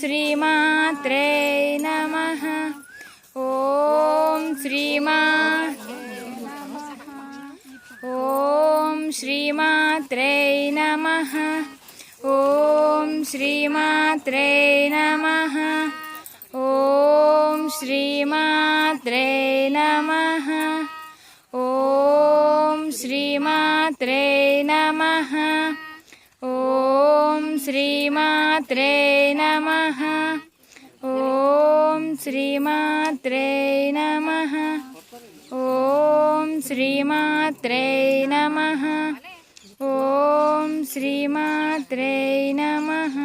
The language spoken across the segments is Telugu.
శ్రీమాత్రే నమః. ఓం శ్రీమాత్రే నమః. ఓం శ్రీమాత్రే నమః. ఓం శ్రీమాత్రే నమః. ఓం శ్రీమాత్రే నమః. ఓం శ్రీమాత్రే నమః. ఓం శ్రీమాత్రే నమః. ఓం శ్రీమాత్రే నమః. ఓం శ్రీమాత్రే నమః. ఓం శ్రీమాత్రే నమః.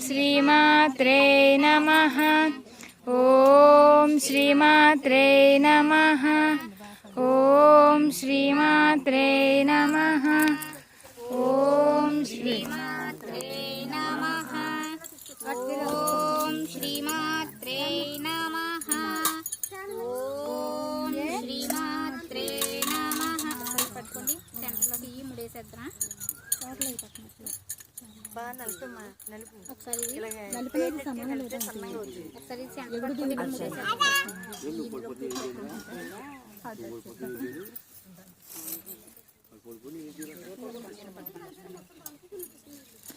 శ్రీమాత్రే నమః. ఓం శ్రీమాత్రే నమః. ఓం శ్రీమాత్రే నమః. ఓం శ్రీమాత్రే నమః. ఓం శ్రీమాత్రే నమః. ఓం శ్రీమాత్రే నమః. పట్టుకోండి, సెంటర్లో ఈ ముడేసేద్దాం. బాగా నలుపమ్మా, నలుపు ఒకసారి ఒకసారి సెంటర్ పట్టుకోండి,